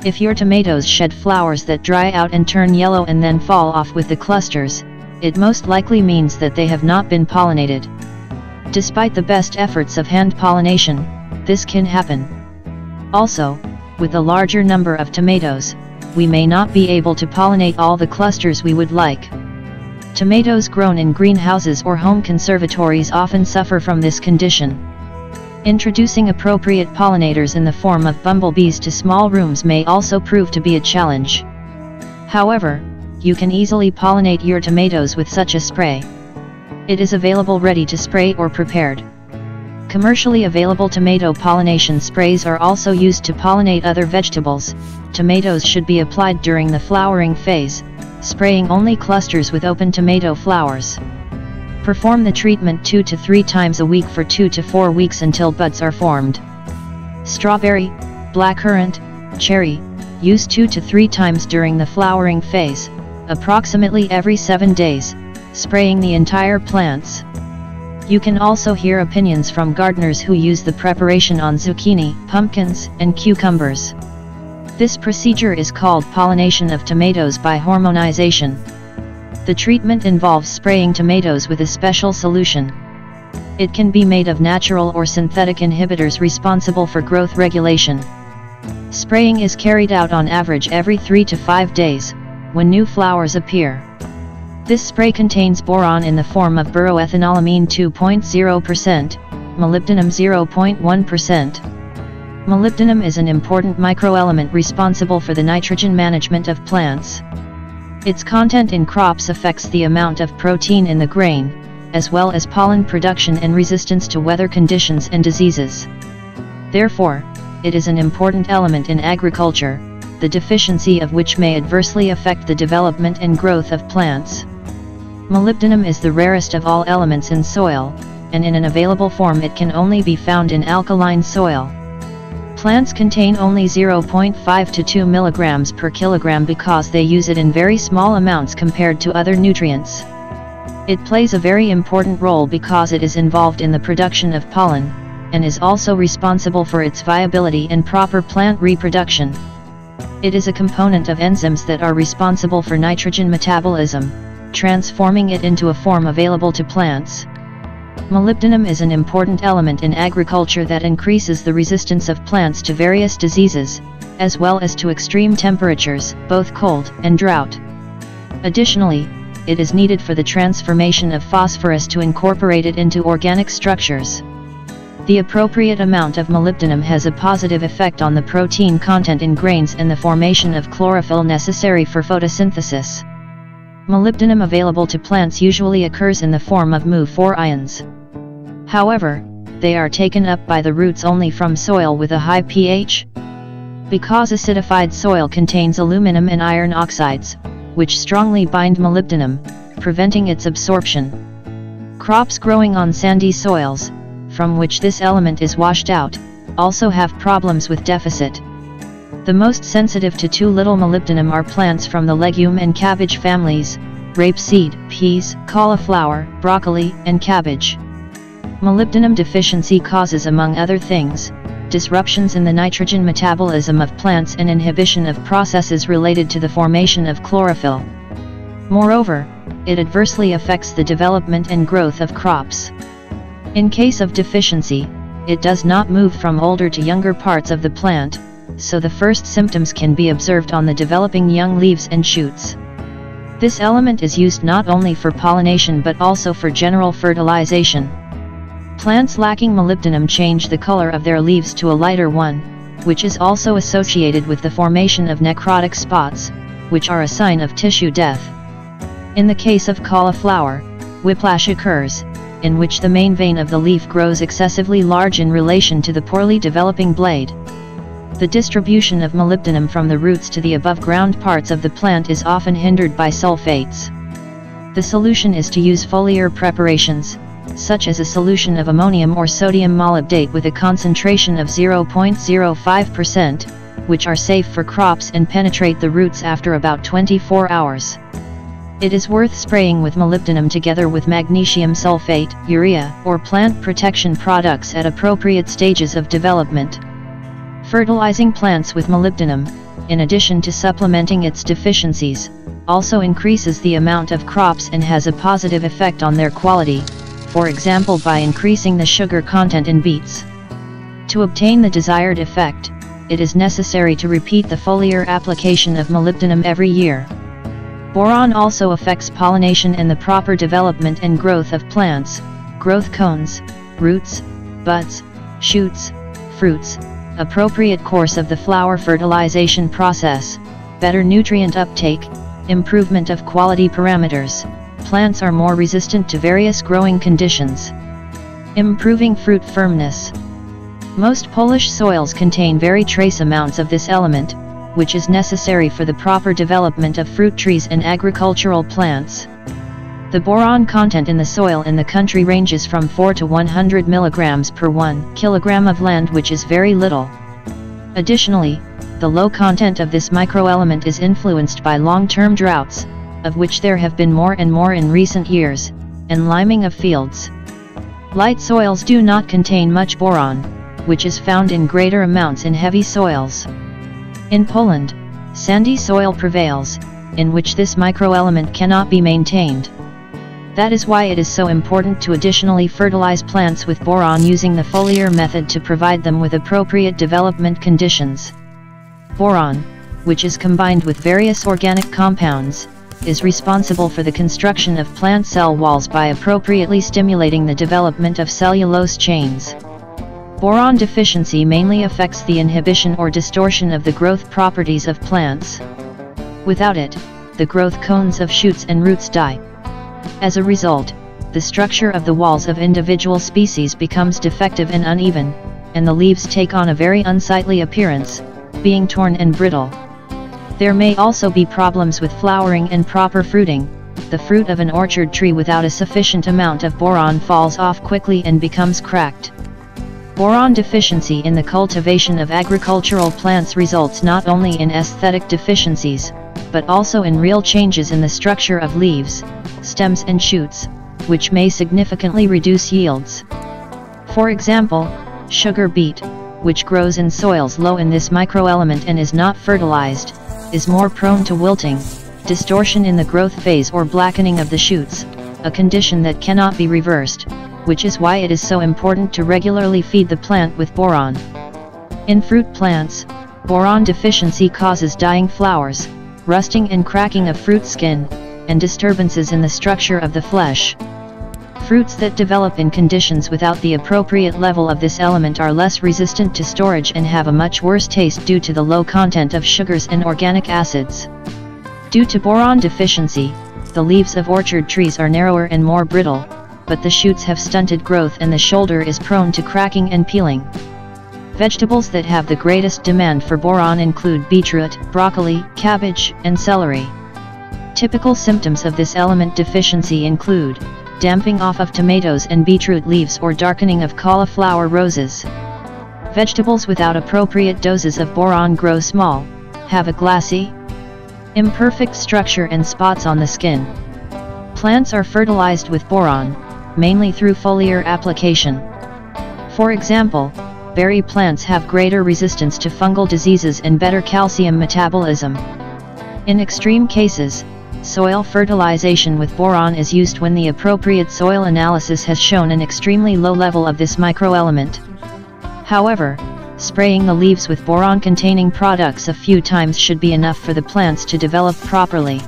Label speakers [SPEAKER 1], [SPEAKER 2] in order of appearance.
[SPEAKER 1] If your tomatoes shed flowers that dry out and turn yellow and then fall off with the clusters, it most likely means that they have not been pollinated. Despite the best efforts of hand pollination, this can happen. Also, with a larger number of tomatoes, we may not be able to pollinate all the clusters we would like. Tomatoes grown in greenhouses or home conservatories often suffer from this condition. Introducing appropriate pollinators in the form of bumblebees to small rooms may also prove to be a challenge. However, you can easily pollinate your tomatoes with such a spray. It is available ready to spray or prepared. Commercially available tomato pollination sprays are also used to pollinate other vegetables. Tomatoes should be applied during the flowering phase, spraying only clusters with open tomato flowers. Perform the treatment 2 to 3 times a week for 2 to 4 weeks until buds are formed. Strawberry, blackcurrant, cherry, use 2 to 3 times during the flowering phase, approximately every 7 days, spraying the entire plants. You can also hear opinions from gardeners who use the preparation on zucchini, pumpkins, and cucumbers. This procedure is called pollination of tomatoes by hormonization. The treatment involves spraying tomatoes with a special solution. It can be made of natural or synthetic inhibitors responsible for growth regulation. Spraying is carried out on average every 3 to 5 days, when new flowers appear. This spray contains boron in the form of boroethanolamine 2.0%, molybdenum 0.1%. Molybdenum is an important microelement responsible for the nitrogen management of plants. Its content in crops affects the amount of protein in the grain, as well as pollen production and resistance to weather conditions and diseases. Therefore, it is an important element in agriculture, the deficiency of which may adversely affect the development and growth of plants. Molybdenum is the rarest of all elements in soil, and in an available form it can only be found in alkaline soil. Plants contain only 0.5 to 2 mg per kilogram because they use it in very small amounts compared to other nutrients. It plays a very important role because it is involved in the production of pollen, and is also responsible for its viability and proper plant reproduction. It is a component of enzymes that are responsible for nitrogen metabolism, transforming it into a form available to plants. Molybdenum is an important element in agriculture that increases the resistance of plants to various diseases, as well as to extreme temperatures, both cold and drought. Additionally, it is needed for the transformation of phosphorus to incorporate it into organic structures. The appropriate amount of molybdenum has a positive effect on the protein content in grains and the formation of chlorophyll necessary for photosynthesis. Molybdenum available to plants usually occurs in the form of Mu4 ions. However, they are taken up by the roots only from soil with a high pH. Because acidified soil contains aluminum and iron oxides, which strongly bind molybdenum, preventing its absorption. Crops growing on sandy soils, from which this element is washed out, also have problems with deficit. The most sensitive to too little molybdenum are plants from the legume and cabbage families, rapeseed, peas, cauliflower, broccoli, and cabbage. Molybdenum deficiency causes, among other things, disruptions in the nitrogen metabolism of plants and inhibition of processes related to the formation of chlorophyll. Moreover, it adversely affects the development and growth of crops. In case of deficiency, it does not move from older to younger parts of the plant, so the first symptoms can be observed on the developing young leaves and shoots. This element is used not only for pollination but also for general fertilization. Plants lacking molybdenum change the color of their leaves to a lighter one, which is also associated with the formation of necrotic spots, which are a sign of tissue death. In the case of cauliflower, whiplash occurs, in which the main vein of the leaf grows excessively large in relation to the poorly developing blade. The distribution of molybdenum from the roots to the above-ground parts of the plant is often hindered by sulfates. The solution is to use foliar preparations, such as a solution of ammonium or sodium molybdate with a concentration of 0.05%, which are safe for crops and penetrate the roots after about 24 hours. It is worth spraying with molybdenum together with magnesium sulfate, urea, or plant protection products at appropriate stages of development. Fertilizing plants with molybdenum, in addition to supplementing its deficiencies, also increases the amount of crops and has a positive effect on their quality, for example by increasing the sugar content in beets. To obtain the desired effect, it is necessary to repeat the foliar application of molybdenum every year. Boron also affects pollination and the proper development and growth of plants, growth cones, roots, buds, shoots, fruits, appropriate course of the flower fertilization process, better nutrient uptake, improvement of quality parameters. Plants are more resistant to various growing conditions. Improving fruit firmness. Most Polish soils contain very trace amounts of this element, which is necessary for the proper development of fruit trees and agricultural plants. The boron content in the soil in the country ranges from 4 to 100 mg per 1 kg of land, which is very little. Additionally, the low content of this microelement is influenced by long-term droughts, of which there have been more and more in recent years, and liming of fields. Light soils do not contain much boron, which is found in greater amounts in heavy soils. In Poland, sandy soil prevails, in which this microelement cannot be maintained. That is why it is so important to additionally fertilize plants with boron using the foliar method to provide them with appropriate development conditions. Boron, which is combined with various organic compounds, is responsible for the construction of plant cell walls by appropriately stimulating the development of cellulose chains. Boron deficiency mainly affects the inhibition or distortion of the growth properties of plants. Without it, the growth cones of shoots and roots die. As a result, the structure of the walls of individual species becomes defective and uneven, and the leaves take on a very unsightly appearance, being torn and brittle. There may also be problems with flowering and proper fruiting. The fruit of an orchard tree without a sufficient amount of boron falls off quickly and becomes cracked. Boron deficiency in the cultivation of agricultural plants results not only in aesthetic deficiencies, but also in real changes in the structure of leaves, stems and shoots, which may significantly reduce yields. For example, sugar beet, which grows in soils low in this microelement and is not fertilized, is more prone to wilting, distortion in the growth phase or blackening of the shoots, a condition that cannot be reversed, which is why it is so important to regularly feed the plant with boron. In fruit plants, boron deficiency causes dying flowers, rusting and cracking of fruit skin, and disturbances in the structure of the flesh. Fruits that develop in conditions without the appropriate level of this element are less resistant to storage and have a much worse taste due to the low content of sugars and organic acids. Due to boron deficiency, the leaves of orchard trees are narrower and more brittle, but the shoots have stunted growth and the shoulder is prone to cracking and peeling. Vegetables that have the greatest demand for boron include beetroot, broccoli, cabbage, and celery. Typical symptoms of this element deficiency include damping off of tomatoes and beetroot leaves or darkening of cauliflower roses. Vegetables without appropriate doses of boron grow small, have a glassy, imperfect structure and spots on the skin. Plants are fertilized with boron, mainly through foliar application. For example, berry plants have greater resistance to fungal diseases and better calcium metabolism. In extreme cases, soil fertilization with boron is used when the appropriate soil analysis has shown an extremely low level of this microelement. However, spraying the leaves with boron-containing products a few times should be enough for the plants to develop properly.